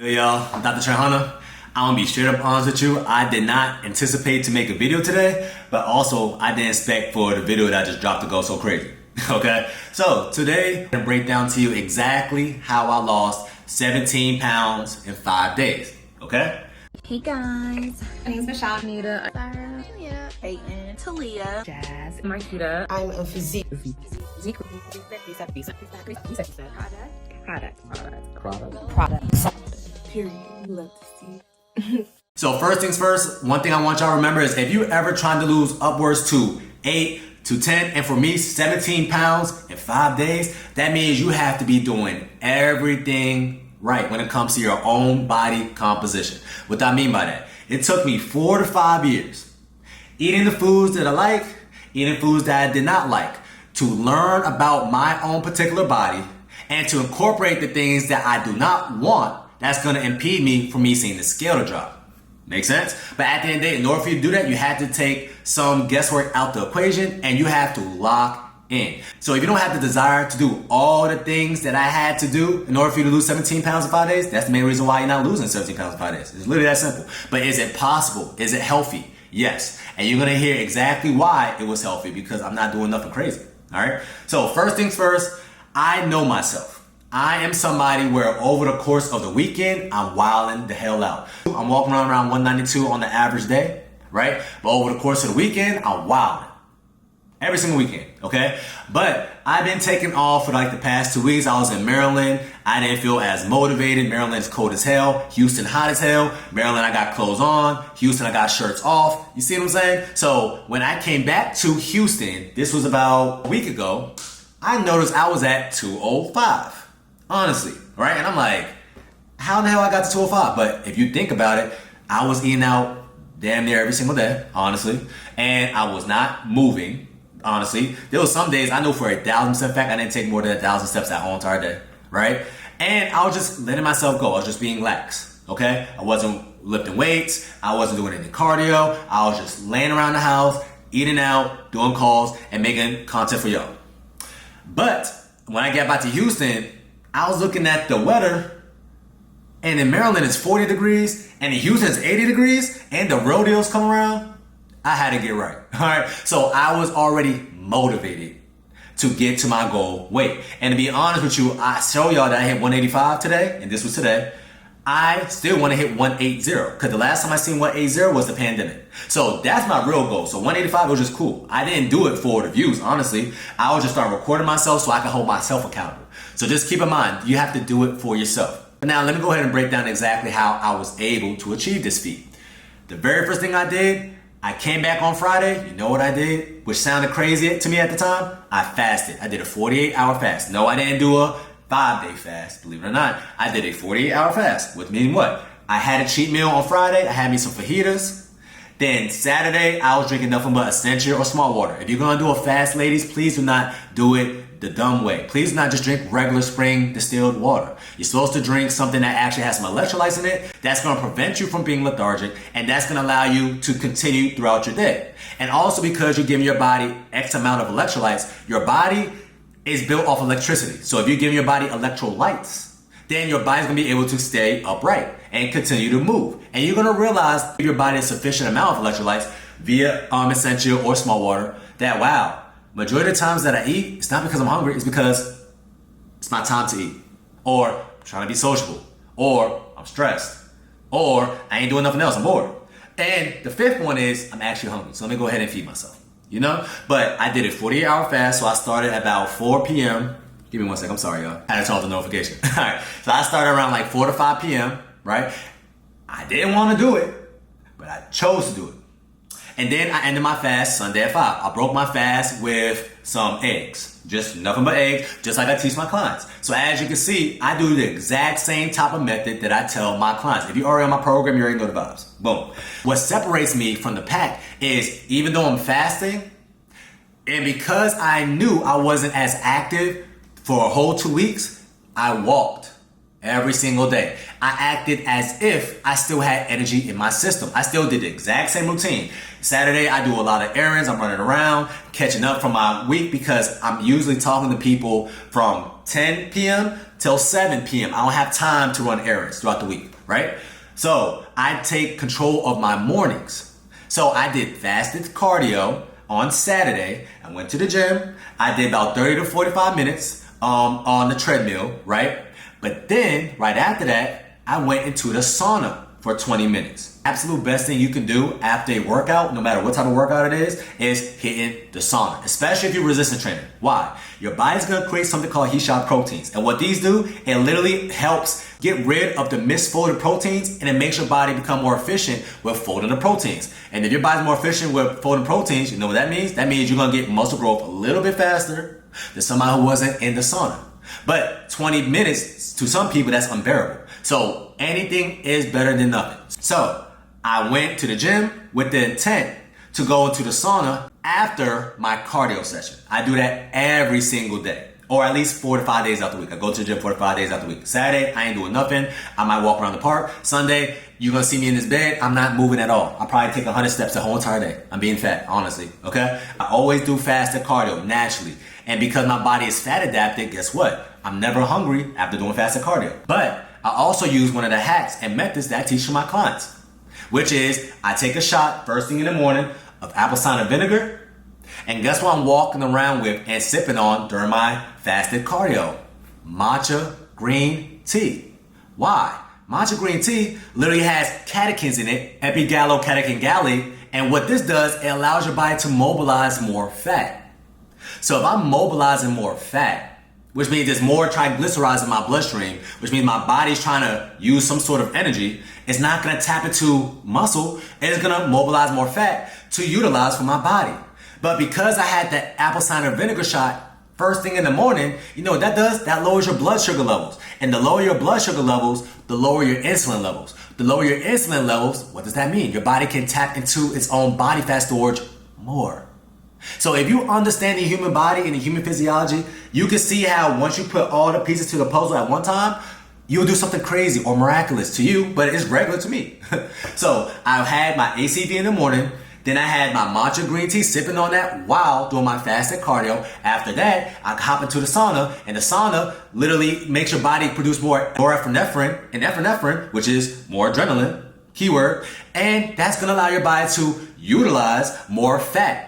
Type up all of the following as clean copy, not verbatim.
Hey y'all, I'm Dr.Trehunna. I'm gonna be straight up honest with you. I did not anticipate to make a video today, but also I didn't expect for the video that I just dropped to go so crazy. Okay? So today, I'm gonna break down to you exactly how I lost 17 pounds in 5 days. Okay? Hey guys, My name is Michelle. Anita, Sarah, Julia, Peyton, Talia, Jazz. Marquita. I'm a physique. Period. You love to see. So first things first, one thing I want y'all to remember is if you ever trying to lose upwards to 8 to 10, and for me, 17 pounds in 5 days, that means you have to be doing everything right when it comes to your own body composition. What do I mean by that? It took me 4 to 5 years eating the foods that I like, eating foods that I did not like, to learn about my own particular body and to incorporate the things that I do not want that's going to impede me from me seeing the scale to drop. Make sense? But at the end of the day, in order for you to do that, you have to take some guesswork out the equation and you have to lock in. So if you don't have the desire to do all the things that I had to do in order for you to lose 17 pounds in 5 days, that's the main reason why you're not losing 17 pounds in 5 days. It's literally that simple. But is it possible? Is it healthy? Yes. And you're going to hear exactly why it was healthy, because I'm not doing nothing crazy. All right? So first things first, I know myself. I am somebody where over the course of the weekend, I'm wilding the hell out. I'm walking around 192 on the average day, right? But over the course of the weekend, I'm wilding. Every single weekend, okay? But I've been taking off for like the past 2 weeks. I was in Maryland. I didn't feel as motivated. Maryland's cold as hell. Houston hot as hell. Maryland, I got clothes on. Houston, I got shirts off. You see what I'm saying? So when I came back to Houston, this was about a week ago, I noticed I was at 205. Honestly, right? And I'm like, how the hell I got to 205? But if you think about it, I was eating out damn near every single day, honestly. And I was not moving, honestly. There was some days I know for 1,000% fact I didn't take more than 1,000 steps that whole entire day, right? And I was just letting myself go. I was just being lax, okay? I wasn't lifting weights. I wasn't doing any cardio. I was just laying around the house, eating out, doing calls, and making content for y'all. But when I got back to Houston, I was looking at the weather, and in Maryland it's 40 degrees, and in Houston it's 80 degrees, and the rodeos come around. I had to get right, all right? So I was already motivated to get to my goal weight. And to be honest with you, I show y'all that I hit 185 today, and this was today. I still want to hit 180, because the last time I seen 180 was the pandemic. So that's my real goal. So 185 was just cool. I didn't do it for the views, honestly. I would just start recording myself so I can hold myself accountable. So just keep in mind, you have to do it for yourself. But now let me go ahead and break down exactly how I was able to achieve this feat. The very first thing I did, I came back on Friday. You know what I did, which sounded crazy to me at the time? I fasted. I did a 48-hour fast. No, I didn't do a 5-day fast, believe it or not. I did a 48-hour fast, which means what? I had a cheat meal on Friday. I had me some fajitas. Then Saturday, I was drinking nothing but Essentia or small water. If you're gonna do a fast, ladies, please do not do it the dumb way. Please do not just drink regular spring distilled water. You're supposed to drink something that actually has some electrolytes in it. That's gonna prevent you from being lethargic, and that's gonna allow you to continue throughout your day. And also because you're giving your body X amount of electrolytes, your body is built off electricity. So if you're giving your body electrolytes, then your body's gonna be able to stay upright and continue to move. And you're gonna realize if your body has sufficient amount of electrolytes via essential or small water, that wow, majority of the times that I eat, it's not because I'm hungry, it's because it's my time to eat. Or I'm trying to be sociable. Or I'm stressed. Or I ain't doing nothing else, I'm bored. And the fifth one is I'm actually hungry. So let me go ahead and feed myself. You know? But I did a 48-hour fast, so I started about 4 p.m. Give me 1 second, I'm sorry, y'all. I had to turn off the notification. All right, so I started around like 4 to 5 p.m., right? I didn't want to do it, but I chose to do it. And then I ended my fast Sunday at 5. I broke my fast with some eggs. Just nothing but eggs, just like I teach my clients. So as you can see, I do the exact same type of method that I tell my clients. If you're already on my program, you already know the vibes. Boom. What separates me from the pack is even though I'm fasting, and because I knew I wasn't as active for a whole 2 weeks, I walked Every single day. I acted as if I still had energy in my system. I still did the exact same routine. Saturday, I do a lot of errands. I'm running around, catching up from my week because I'm usually talking to people from 10 p.m. till 7 p.m. I don't have time to run errands throughout the week, right? So I take control of my mornings. So I did fasted cardio on Saturday. I went to the gym. I did about 30 to 45 minutes on the treadmill, right? But then, right after that, I went into the sauna for 20 minutes. Absolute best thing you can do after a workout, no matter what type of workout it is hitting the sauna, especially if you're resistance training. Why? Your body's gonna create something called heat shock proteins. And what these do, it literally helps get rid of the misfolded proteins and it makes your body become more efficient with folding the proteins. And if your body's more efficient with folding proteins, you know what that means? That means you're gonna get muscle growth a little bit faster than somebody who wasn't in the sauna. But 20 minutes, to some people, that's unbearable. So anything is better than nothing. So I went to the gym with the intent to go into the sauna after my cardio session. I do that every single day, or at least 4 to 5 days out the week. I go to the gym 4 to 5 days out the week. Saturday, I ain't doing nothing. I might walk around the park. Sunday, you're gonna see me in this bed. I'm not moving at all. I probably take 100 steps the whole entire day. I'm being fat, honestly, okay? I always do fasted cardio naturally. And because my body is fat adapted, guess what? I'm never hungry after doing fasted cardio. But I also use one of the hacks and methods that I teach to my clients, which is I take a shot first thing in the morning of apple cider vinegar. And guess what I'm walking around with and sipping on during my fasted cardio? Matcha green tea. Why? Matcha green tea literally has catechins in it, epigallocatechin galley. And what this does, it allows your body to mobilize more fat. So if I'm mobilizing more fat, which means there's more triglycerides in my bloodstream, which means my body's trying to use some sort of energy, it's not going to tap into muscle. It's going to mobilize more fat to utilize for my body. But because I had that apple cider vinegar shot first thing in the morning, you know what that does? That lowers your blood sugar levels. And the lower your blood sugar levels, the lower your insulin levels. The lower your insulin levels, what does that mean? Your body can tap into its own body fat storage more. So if you understand the human body and the human physiology, you can see how once you put all the pieces to the puzzle at one time, you'll do something crazy or miraculous to you, but it's regular to me. So I had my ACV in the morning, then I had my matcha green tea sipping on that while doing my fasted cardio. After that, I hop into the sauna, and the sauna literally makes your body produce more norepinephrine and epinephrine, which is more adrenaline, keyword, and that's gonna allow your body to utilize more fat.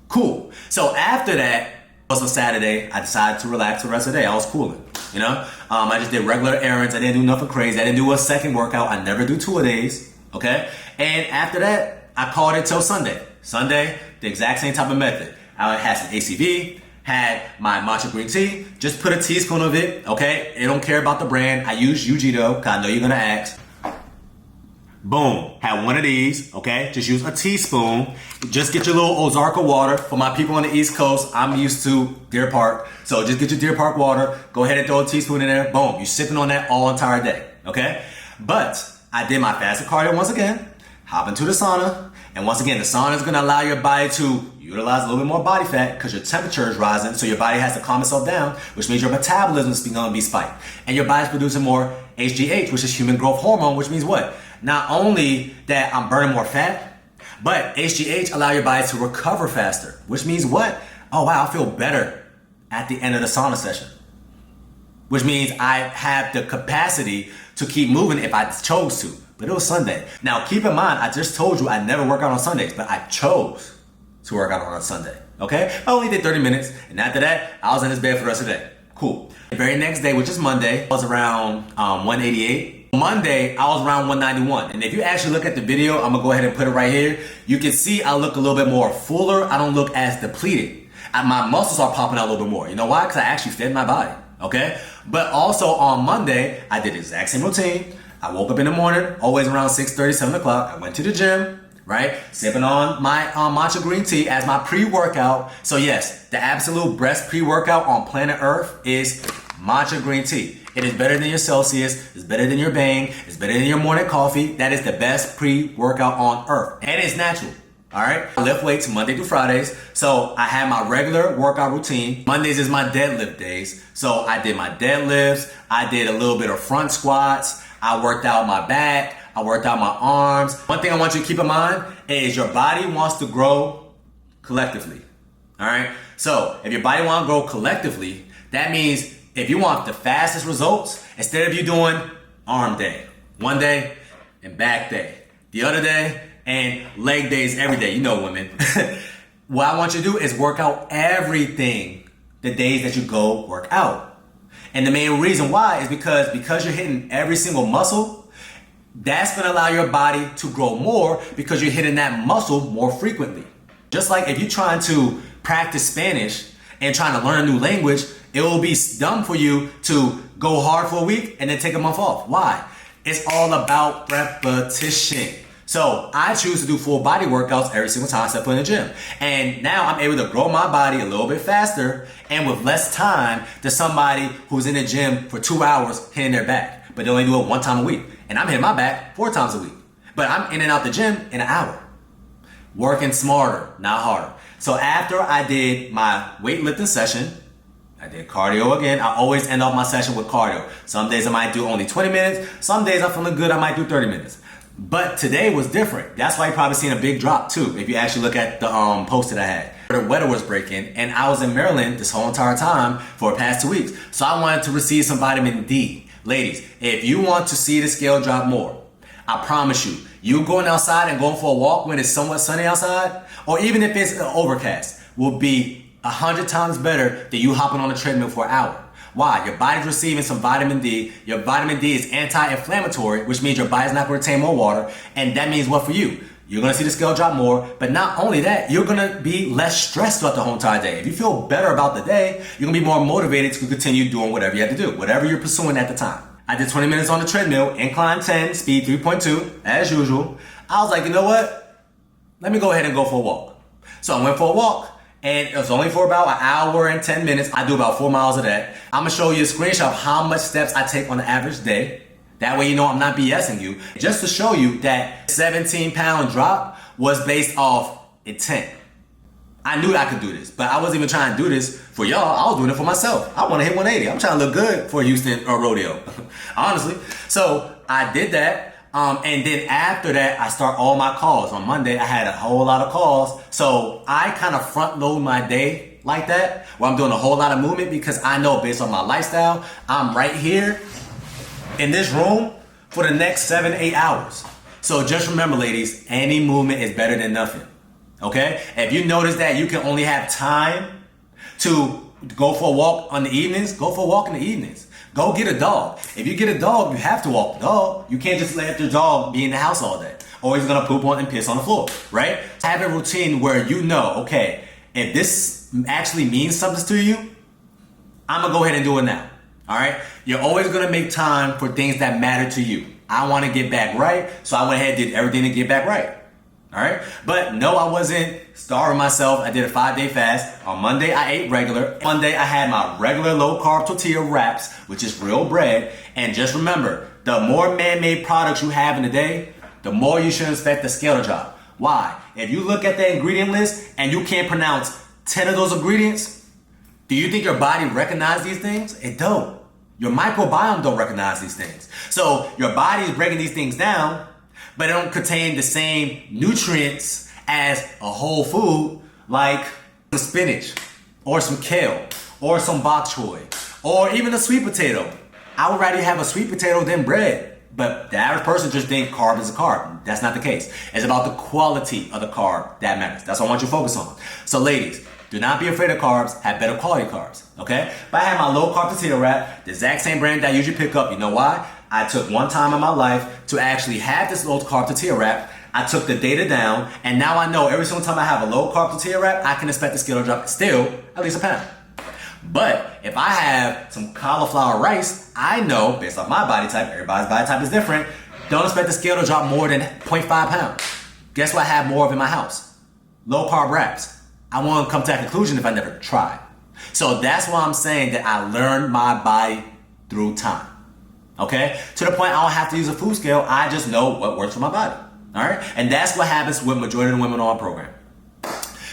Cool. So after that, also Saturday, I decided to relax the rest of the day. I was cooling, you know? I just did regular errands. I didn't do nothing crazy. I didn't do a second workout. I never do 2 a days, okay? And after that, I called it till Sunday. Sunday, the exact same type of method. I had some ACV, had my matcha green tea, just put a teaspoon of it, okay? I don't care about the brand. I use UG though, because I know you're gonna ask. Boom, had one of these, okay? Just use a teaspoon. Just get your little Ozarka water. For my people on the East Coast, I'm used to Deer Park. So just get your Deer Park water. Go ahead and throw a teaspoon in there. Boom, you're sipping on that all entire day, okay? But I did my fasted cardio once again, hop into the sauna. And once again, the sauna is gonna allow your body to utilize a little bit more body fat because your temperature is rising. So your body has to calm itself down, which means your metabolism is gonna be spiked. And your body's producing more HGH, which is human growth hormone, which means what? Not only that I'm burning more fat, but HGH allow your body to recover faster, which means what? Oh wow, I feel better at the end of the sauna session. Which means I have the capacity to keep moving if I chose to. But it was Sunday. Now keep in mind, I just told you I never work out on Sundays, but I chose to work out on a Sunday, okay? I only did 30 minutes, and after that, I was in this bed for the rest of the day. Cool. The very next day, which is Monday, I was around 188. Monday, I was around 191. And if you actually look at the video, I'm gonna go ahead and put it right here. You can see I look a little bit more fuller. I don't look as depleted. My muscles are popping out a little bit more. You know why? Because I actually fed my body, okay? But also on Monday, I did the exact same routine. I woke up in the morning, always around 6:30, 7 o'clock. I went to the gym, right? Sipping on my matcha green tea as my pre-workout. So yes, the absolute best pre-workout on planet Earth is matcha green tea. It is better than your Celsius, it's better than your Bang, it's better than your morning coffee. That is the best pre-workout on earth. And it's natural. All right, I lift weights Monday through Fridays. So I have my regular workout routine. Mondays is my deadlift days. So I did my deadlifts. I did a little bit of front squats. I worked out my back. I worked out my arms. One thing I want you to keep in mind is your body wants to grow collectively. All right. So if your body wants to grow collectively, that means if you want the fastest results, instead of you doing arm day, one day and back day, the other day and leg days every day, you know, women, what I want you to do is work out everything the days that you go work out. And the main reason why is because you're hitting every single muscle, that's going to allow your body to grow more because you're hitting that muscle more frequently. Just like if you're trying to practice Spanish and trying to learn a new language, it will be dumb for you to go hard for a week and then take a month off. Why? It's all about repetition. So I choose to do full body workouts every single time I step foot in the gym. And now I'm able to grow my body a little bit faster and with less time than somebody who's in the gym for 2 hours hitting their back. But they only do it one time a week. And I'm hitting my back 4 times a week. But I'm in and out the gym in an hour. Working smarter, not harder. So after I did my weightlifting session, I did cardio again. I always end off my session with cardio. Some days I might do only 20 minutes. Some days I'm feeling good, I might do 30 minutes. But today was different. That's why you probably seen a big drop too, if you actually look at the post that I had. The weather was breaking and I was in Maryland this whole entire time for the past 2 weeks. So I wanted to receive some vitamin D. Ladies, if you want to see the scale drop more, I promise you going outside and going for a walk when it's somewhat sunny outside, or even if it's overcast, will be 100 times better than you hopping on a treadmill for an hour. Why? Your body's receiving some vitamin D. Your vitamin D is anti-inflammatory, which means your body's not going to retain more water. And that means what for you? You're going to see the scale drop more. But not only that, you're going to be less stressed throughout the whole entire day. If you feel better about the day, you're going to be more motivated to continue doing whatever you have to do, whatever you're pursuing at the time. I did 20 minutes on the treadmill, incline 10, speed 3.2, as usual. I was like, you know what? Let me go ahead and go for a walk. So I went for a walk. And it was only for about an hour and 10 minutes. I do about 4 miles of that. I'm gonna show you a screenshot of how much steps I take on the average day. That way you know I'm not BSing you. Just to show you that 17-pound drop was based off intent. I knew I could do this, but I wasn't even trying to do this for y'all. I was doing it for myself. I wanna hit 180. I'm trying to look good for Houston or rodeo, honestly. So I did that. And then after that, I start all my calls. On Monday, I had a whole lot of calls. So I kind of front load my day like that, where I'm doing a whole lot of movement because I know based on my lifestyle, I'm right here in this room for the next 7-8 hours. So just remember, ladies, any movement is better than nothing. Okay? If you notice that you can only have time to go for a walk on the evenings, go for a walk in the evenings. Go get a dog. If you get a dog, you have to walk the dog. You can't just let your dog be in the house all day, or he's gonna poop on and piss on the floor, right? Have a routine where you know, okay, if this actually means something to you, I'm gonna go ahead and do it now. All right? You're always gonna make time for things that matter to you. I wanna get back right, so I went ahead and did everything to get back right. All right? But no, I wasn't starving myself. I did a 5-day fast. On Monday, I ate regular. Monday, I had my regular low-carb tortilla wraps, which is real bread. And just remember, the more man-made products you have in a day, the more you should expect the scale to drop. Why? If you look at the ingredient list and you can't pronounce 10 of those ingredients, do you think your body recognizes these things? It don't. Your microbiome don't recognize these things. So your body is breaking these things down, but it don't contain the same nutrients as a whole food like some spinach or some kale or some bok choy or even a sweet potato. I would rather have a sweet potato than bread, but the average person just think carb is a carb. That's not the case. It's about the quality of the carb that matters. That's what I want you to focus on. So ladies, do not be afraid of carbs. Have better quality carbs, okay? But I had my low carb tortilla wrap, the exact same brand that I usually pick up. You know why? I took one time in my life to actually have this low carb tortilla wrap. I took the data down, and now I know every single time I have a low carb tortilla wrap, I can expect the scale to drop still at least a pound. But if I have some cauliflower rice, I know based off my body type, everybody's body type is different, don't expect the scale to drop more than 0.5 pounds. Guess what I have more of in my house? Low carb wraps. I won't come to that conclusion if I never tried. So that's why I'm saying that I learned my body through time. Okay? To the point I don't have to use a food scale. I just know what works for my body. All right? And that's what happens with majority of the women on our program.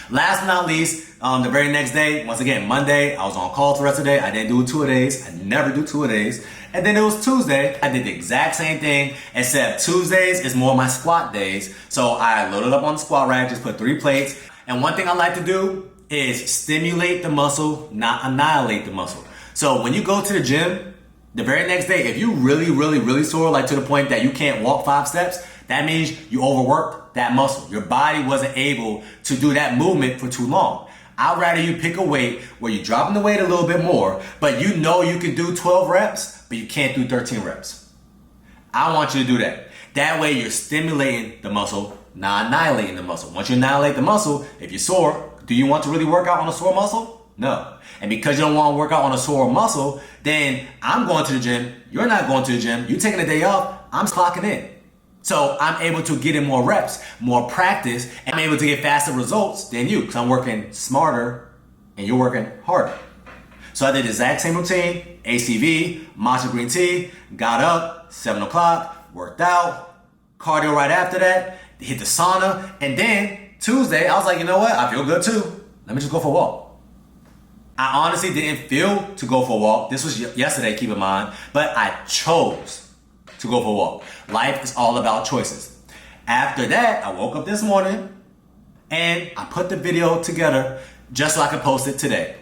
Last but not least, the very next day, once again, Monday, I was on call the rest of the day. I didn't do 2 a days. I never do 2 a days. And then it was Tuesday. I did the exact same thing, except Tuesdays is more my squat days. So I loaded up on the squat rack, just put 3 plates. And one thing I like to do is stimulate the muscle, not annihilate the muscle. So when you go to the gym, the very next day, if you really sore, like to the point that you can't walk 5 steps, that means you overworked that muscle. Your body wasn't able to do that movement for too long. I'd rather you pick a weight where you're dropping the weight a little bit more, but you know you can do 12 reps, but you can't do 13 reps. I want you to do that. That way you're stimulating the muscle, not annihilating the muscle. Once you annihilate the muscle, if you're sore, do you want to really work out on a sore muscle? No. And because you don't want to work out on a sore muscle, then I'm going to the gym, you're not going to the gym, you're taking a day off, I'm clocking in. So I'm able to get in more reps, more practice, and I'm able to get faster results than you because I'm working smarter and you're working harder. So I did the exact same routine, ACV, matcha green tea, got up, 7 o'clock, worked out, cardio right after that, hit the sauna, and then Tuesday, I was like, you know what, I feel good too. Let me just go for a walk. I honestly didn't feel to go for a walk. This was yesterday, keep in mind, but I chose to go for a walk. Life is all about choices. After that, I woke up this morning and I put the video together just so I could post it today.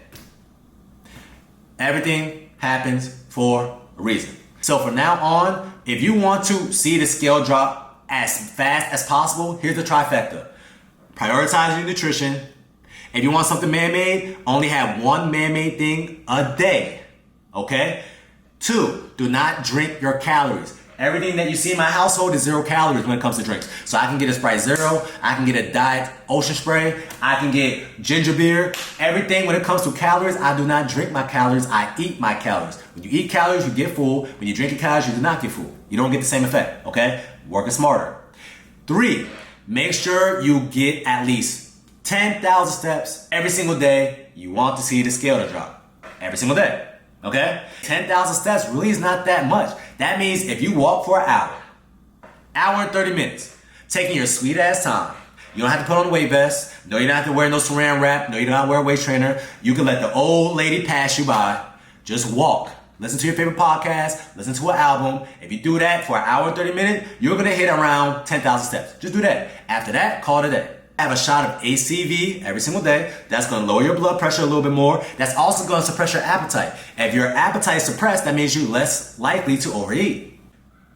Everything happens for a reason. So from now on, if you want to see the scale drop as fast as possible, here's the trifecta. Prioritize your nutrition. If you want something man-made, only have one man-made thing a day. Okay? 2, do not drink your calories. Everything that you see in my household is 0 calories when it comes to drinks. So I can get a Sprite Zero, I can get a Diet Ocean Spray, I can get ginger beer. Everything when it comes to calories, I do not drink my calories, I eat my calories. When you eat calories, you get full. When you drink your calories, you do not get full. You don't get the same effect, okay? Working smarter. 3, make sure you get at least 10,000 steps every single day. You want to see the scale to drop every single day. Okay? 10,000 steps really is not that much. That means if you walk for an hour and 30 minutes, taking your sweet ass time, you don't have to put on a weight vest. No, you don't have to wear no saran wrap. No, you don't have to wear a waist trainer. You can let the old lady pass you by. Just walk. Listen to your favorite podcast. Listen to an album. If you do that for an hour and 30 minutes, you're going to hit around 10,000 steps. Just do that. After that, call it a day. Have a shot of ACV every single day. That's going to lower your blood pressure a little bit more. That's also going to suppress your appetite. If your appetite is suppressed, that means you're less likely to overeat.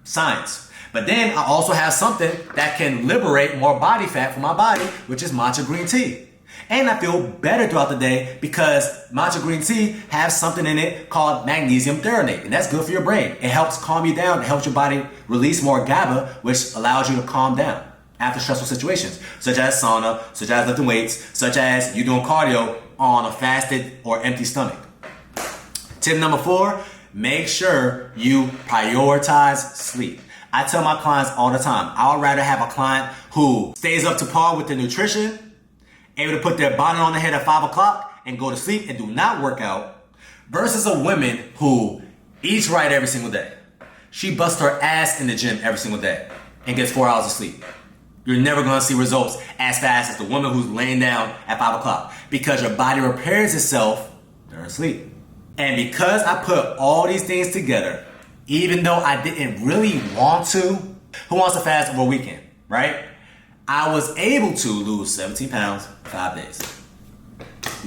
Science. But then I also have something that can liberate more body fat from my body, which is matcha green tea. And I feel better throughout the day because matcha green tea has something in it called magnesium threonate, and that's good for your brain. It helps calm you down. It helps your body release more GABA, which allows you to calm down after stressful situations, such as sauna, such as lifting weights, such as you doing cardio on a fasted or empty stomach. Tip number 4, make sure you prioritize sleep. I tell my clients all the time, I would rather have a client who stays up to par with their nutrition, able to put their bonnet on their head at 5 o'clock and go to sleep and do not work out, versus a woman who eats right every single day. She busts her ass in the gym every single day and gets 4 hours of sleep. You're never going to see results as fast as the woman who's laying down at 5 o'clock because your body repairs itself during sleep. And because I put all these things together, even though I didn't really want to, who wants to fast over a weekend, right? I was able to lose 17 pounds in 5 days.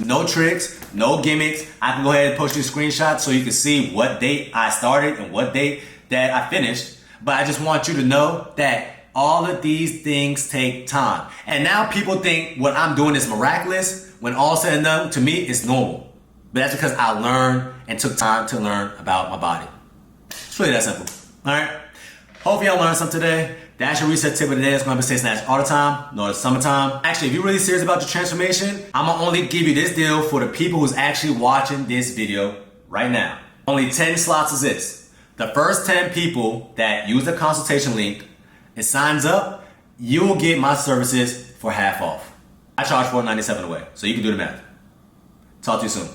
No tricks, no gimmicks. I can go ahead and post you screenshots so you can see what date I started and what date that I finished. But I just want you to know that all of these things take time. And now people think what I'm doing is miraculous, when all said and done, to me, it's normal. But that's because I learned and took time to learn about my body. It's really that simple. All right? Hopefully y'all learned something today. That's your reset tip of the day. It's going to be stay snatched all the time. No, it's summertime. Actually, if you're really serious about your transformation, I'm going to only give you this deal for the people who's actually watching this video right now. Only 10 slots exist. The first 10 people that use the consultation link and signs up, you will get my services for half off. I charge $497 away, so you can do the math. Talk to you soon.